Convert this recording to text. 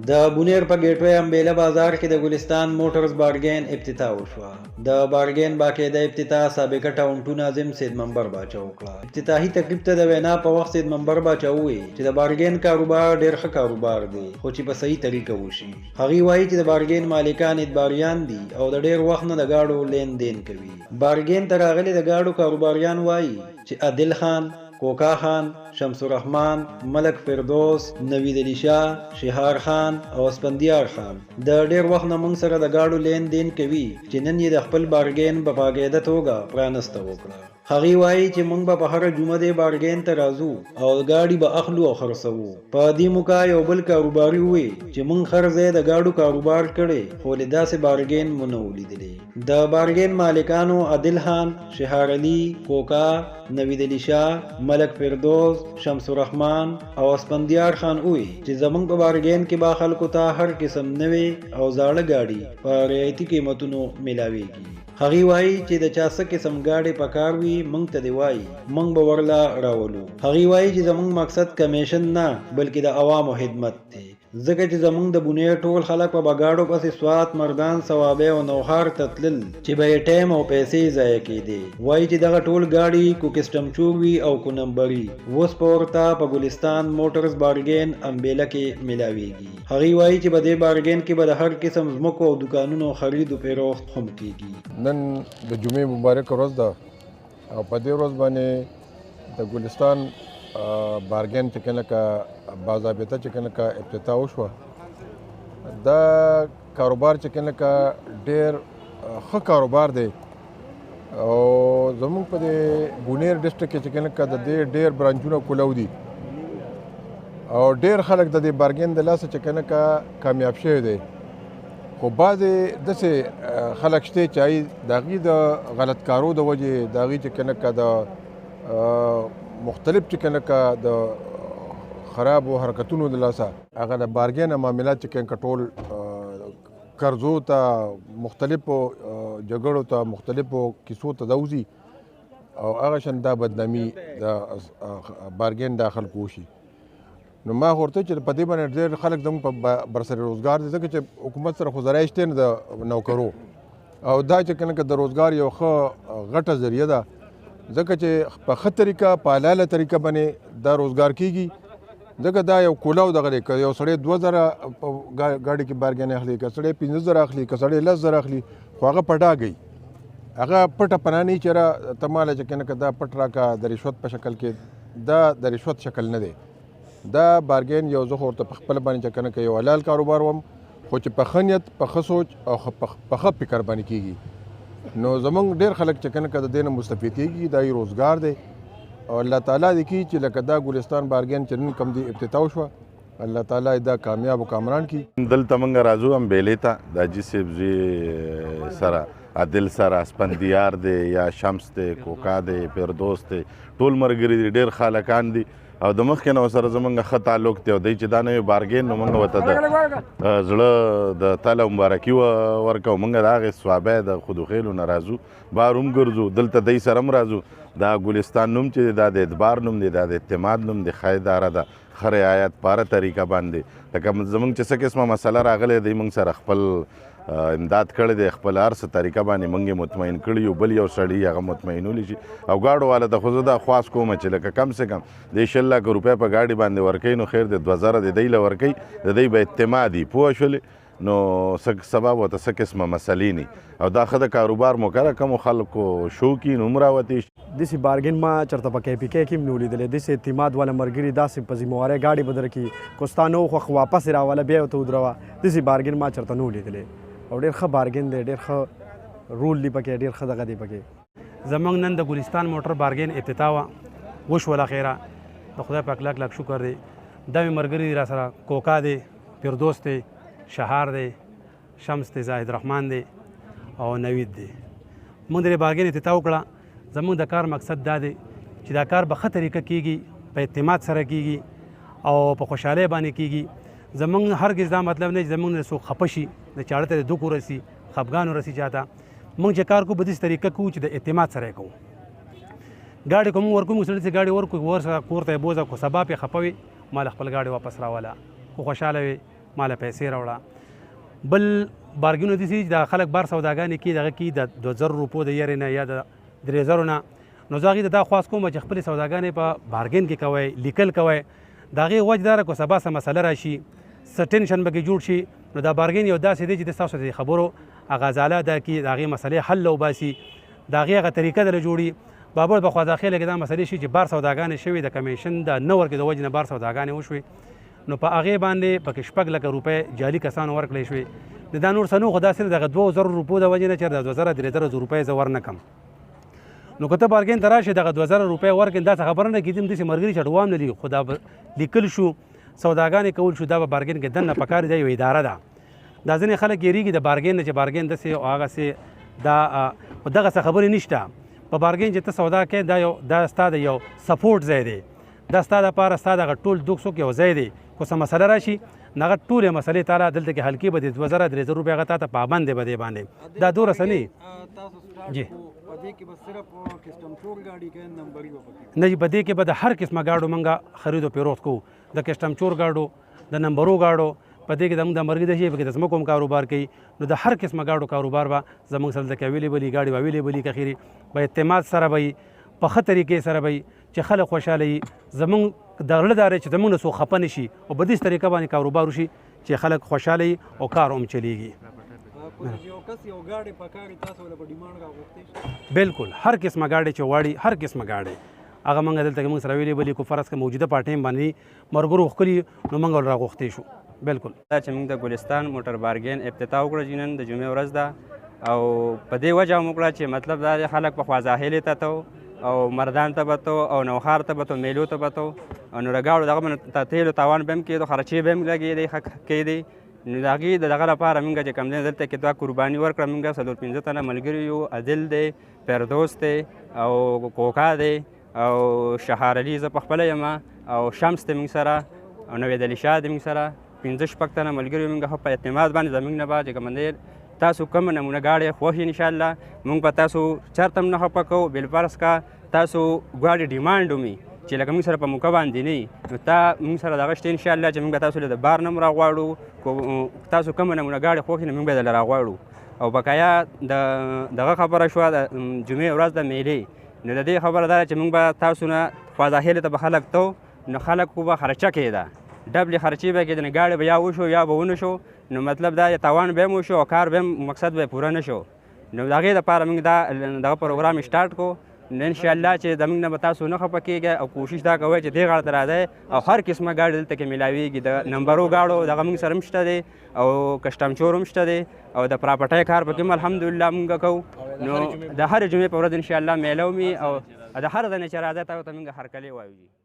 د بونیر په ګیټوی امبیله بازار کې د ګلستان موټرز بارګین افتتاح وشوه. د بارګین باقاعده افتتاح سابقه ټاون ټو ناظم سید منبر باچا وکړه. افتتاحي تقریب ته د وینا په وخت سید منبر باچا وویل چې د بارګین کاروبار ډیر ښه کاروبار دی خو چې په صحیح طریقه وشي. هغه وایي چې د بارګین مالکان ادباریان دي او د ډیر وخت نه د گاډو لین دین کوي. بارګین ته راغلي د گاډو کاروباریان وایي چې عادل خان، کوکا خان، شمس الرحمن، ملک فردوس، نوید علی شاه، شهار خان او اسپندیار خان د ډیر وخت نه موږ سره د گاډو لین دین کوي چې نن یې د خپل بارګین په باقاعده توګه پرانسته وکړه. هغه وایي چې موږ به په هر جمعه د بارګین ته راځو او گاډي به اخلو او خرڅوو. په دې موقع یو بل کاروباري وویل چې موږ هر ځای د گاډو کاروبار کړی خو له داسې بارګین مو نه ولیدلی. د بارګین مالکانو عادل خان، شهار علي، کوکا، نوید علی شاه، ملک فردوس، شمس الرحمن او اسپندیار خان وی چې زمونږ په بارګین کې با خلکو ته هر قسم نوې او زاړه گاډي په رعایتي قیمتونو ملاويږي. هغه وایي چې د چا څه قسم گاډي پکار وي مونږ ته دی وایي مونږ به ورلا راولو. هغه وایي چې زمونږ مقصد کمیشن نه بلکې د عوامو خدمت دی ځکه چې زمونږ د بونیر ټول خلک په بګاډو پسې سوات، مردان، ثوابه او نوخار تتلل چې به یې ټایم او پیسې ضایع کېدې. وایي چې دغه ټول گاډي کو کسټم چور وي او کو نمبري اوس په ورته په ګلستان موټرز بارګین امبیله کې ملاويږي. هغه وایي چې په دې بارګین کې به د هر قسم ځمکو او دکانونو خرید او فروخت هم کېږي. نن د جمعې مبارک ورځ ده او په دې ورځ باندې د ګلستان بارګین چې کله کا باضابطه چې کله کا افتتاح وشوه دا کاروبار چې کله کا ډیر ښه کاروبار دی او زموږ په دې بونیر ډسټرکټ کې چې کله کا د دې ډیر برانچونه کولو دي او ډیر خلک د دې بارګین د لاسه چې کله کا کامیاب شوی دی خو بعضې داسې خلک شته چې د هغې د غلط کارو د وجې د هغې چې کله کا د مختلف چې کله کا د خرابو حرکتونو د لاسه هغه د بارګین معاملات چې کله ټول قرضو ته مختلفو جګړو ته مختلفو کیسو ته دوزي او هغه شان دا بدنامي د بارګین د خلکو وشي. نو ما ورته چې په دې باندې ډېر خلک زموږ په برسر روزګار دي ځکه چې حکومت سره خو ذرایع شته نه د نوکرو او دا چې کله د روزګار یو ښه غټه ذریعه ده ځکه چې په ښه طریقه په حلاله طریقه باندې دا روزګار کیږي ځکه دا یو کولاو دغه دی که یو سړی 2000 ګاډي کې بارګین اخلي که سړی 15000 اخلي که سړی 10000 اخلي خو هغه پټا گئی هغه پټه پناه نه چېرې ته ماله چې کنه دا پټ راکا د رشوت په شکل کې دا د رشوت شکل نه دی. دا بارګین یو زه ورته په خپل باندې چې کنه یو حلال کاروبار وم خو چې په ښه نیت په ښه سوچ او په ښه فکر باندې کیږي نو زمونږ ډېر خلک چې کنه د دې نه مستفید کیږي دا یې روزګار دی او الله تعالی دې کړي چې لکه دا ګلستان بارګین چې نن کوم دی افتتاح شوه الله تعالی دا کامیاب او کامران کړي. دلته موږ راځو امبیلې ته د حاجي صاحب زوی سره عادل سره اسپندیار دی یا شمس دی کوکا دی فردوس دی ټول ملګري دي ډېر خلکان دي او د مخکې نه ورسره زموږ ښه تعلق دی او دی چې دا نوی بارګین نو موږ ورته د زړه د تله مبارکي ورکوو. موږ د هغې ثوابه د خودوخیلو نه راځو بار هم ګرځو دلته دی سره هم راځو. دا ګلستان نوم چې دا د اعتبار نوم دی دا د اعتماد نوم دی ښه اداره ده ښه رعایت په هره طریقه باندې لکه زموږ چې څه قسمه مسله راغلی دی موږ سره خپل امداد کړی دی خپل هر څه طریقه باندې موږ یې مطمئن کړي یو بل یو سړي هغه مطمئنولی شي او گاډو والا ته خو زه دا خواست کوم چې لکه کم سے کم د 100 لک روپۍ په ګاډي باندې ورکوي نو خیر د 2000 د دی له ورکوي د دی به اعتمادي پوه شولې نو سبا ورته څه قسمه مسلې نه او دا ښه د کاروبار مو کړه کومو خلکو شوقي نو هم راوتې داسې بارګین ما چېرته په KPK کې هم نه ولیدلی داسې اعتماد والا ملګري داسې په ذمهوارۍ ګاډي به درکړي که ستا نه و خو واپس یې راوله بیا یې ورته ودروه داسې بارګین ما چېرته نه ولیدلی او ډېر ښه بارګین دی ډېر ښه رول دی پکې ډېر ښه دغه دی پکې. زموږ نن د ګلستان موټر بارګین افتتاح وشوله خیره د خدای پاک لاک لاک شکر دی. دا مې ملګري دي را سره کوکا دی فردوس دی شهار دی شمس دی زاهد رحمان دی او نوید دی. موږ د بارګین افتتاح وکړه زموږ د کار مقصد دا دی چې دا کار په ښه طریقه کیږي په اعتماد سره کیږي او په خوشحالۍ باندې کیږي زمونږ هرګز دا مطلب نه چې زمونږ نه څوک خفه شي د چاړه ته د دوکو رسي خفګان ورسي چاته مونږ چې کار کوو په داسې طریقه کوو چې د اعتماد سره یې کوو ګاډي که مونږ ورکوو موږ سړي ته ګاډي ورکړو ورسره کور ته یې بوځه خو سبا پې خفه وي ما له خپل ګاډي واپس راوله خو خوشحاله وي ما له پیسې راوړه بل بارګینونه داسې چې دا خلک بار سوداګانې کوي دغه کوي د 2000 روپو د یارې نه یا د 3000 نه نو زه هغې ته دا خواست کوم چې خپلې سوداګانې په بارګین کې کوئ لیکل کوئ د هغې وجه دا ده که سبا څه مسله راشي څه ټینشن به کې جوړ شي نو دا بارګین یو داسې دی چې د ستاسو د خبرو هغه ځاله ده کې د هغې مسلې حل وباسي د هغې هغه طریقه دله جوړي بابر په خوازاخیله کې دا مسلې شي چې بار سوداګانې شوي د کمیشن د نه ورکې د وجې نه بار سوداګانې وشوې نو په هغې باندې پکې 6 لکه روپۍ جعلي کسانو ورکړی شوې د دا نور څه نو خو دا صرف دغه 2000 روپو د وجې نه چې د 2000 روپۍ زه ورنکم نو که ته بارګین ته راشې دغه 2000 روپۍ ورکړې دا څه خبره نه کېدي داسې ملګري چې ډوام نه دي خو دا لیکل شو سوداګانې کول شو دا به بارګین کې دننه پکار دی یو اداره ده دا ځینې خلک یېرېږي د بارګین نه چې بارګین داسې او هغسې دا دغه څه خبرې نشته په بارګین چې ته سودا کوې دا ستا د یو سپورټ ځای دی دا ستا دپاره ستا دغه ټول دوک سوک یو ځای دی خو څه مسله راشي هغه ټولې مسلې تاله دلته کې حل کې به د 2000 روپۍ هغه تا ته پابند دی به دې باندې دا دومره څه نه جی نه جی په دې کې به د هر قسمه ګاډو موږ خرید و پیروت کوو د کسټم چور ګاډو د نمبرو ګاډو په دې کې زموږ د مرګي د شي په کې د ځمکو هم کاروبار کوي نو د هر قسمه ګاډو کاروبار به زموږ سره دلته اویلیبل وي ګاډي به اویلیبل وي که خیري په اعتماد سره به وي په ښه طریقې سره به وي چې خلک خوشحاله وي زموږ د غله دا دی چې زموږ نه څوک خفه نه شي او په داسې طریقه باندې کاروبار وشي چې خلک خوشحاله وي او کار هم چلیږي بالکل هر قسمه ګاډي چې غواړي هر قسمه ګاډي هغه موږ دلته موږ سره اویلیبل یو فرض که موجوده په ټایم باندې مرګرو ښکلي نو موږ راغوښتې شو بالکل دا چې موږ د ګلستان موټر بارګین افتتاح وکړه نن د جمعې ورځ ده او په دې وجه موږ وکړه چې مطلب دا دی خلک په خوازاهلې ته تو او مردان ته به تو او نوښار ته به تو میلو ته به تو او نو رګاړو دغه باندې تیلو تاوان به هم کېدو خرچې به هم لګېدې کېدې نو د هغې د دغه لپاره موږ چې کوم دی دلته کې دوه قرباني ورکړه موږ 4-5 تنه ملګري یو عادل دی فردوس دی او کوکا دی او شهار علي زه پخپله یم او شمس دی موږ سره او نوید علي شاه دی موږ سره 5-6 تنه ملګري موږ په اعتماد باندې زموږ نه به چې کوم دی تاسو کوم نمونه ګاډی خوښ انشاءالله موږ به تاسو چېرته هم نه خفه کوو بالفرض کا تاسو ګاډي ډیمانډ ومي چې لکه موږ سره په موقع باندې نه نو تا موږ سره دغه شته انشاءالله چې موږ به تاسو له د بار نه هم راغواړو تاسو کومه نمونه ګاډي خوښ نه موږ به درله راغواړو او بقایا دغه خبره شوه د جمعې ورځ د میلې نو د دې خبره دا چې موږ به تاسو نه خوازاهلې ته به خلک تو نو خلکو به خرچه کېده ډبلې خرچې به کېده نو ګاډی به یا وشو یا به ونه شو نو مطلب دا تاوان به هم وشو او کار به هم مقصد به پوره نه شو نو د هغې دپاره موږ دغه پروګرام سټارټ کړو نو انشاءالله چې زموږ نه به تاسو نه خفه کېږئ او کوشش دا کوئ چې دې غاړه ته راځئ او هر قسمه ګاډي دلته کې میلاویږي د نمبرو ګاډو دغه موږ سره هم شته دی او کسټم چور هم شته دی او د پراپرټۍ کار پکې هم الحمدلله موږ کوو نو د هرې جمعې په ورځ انشاءالله میله ومي او د هر ځای نه چې راځئ تاسو ته موږ هرکلی وایو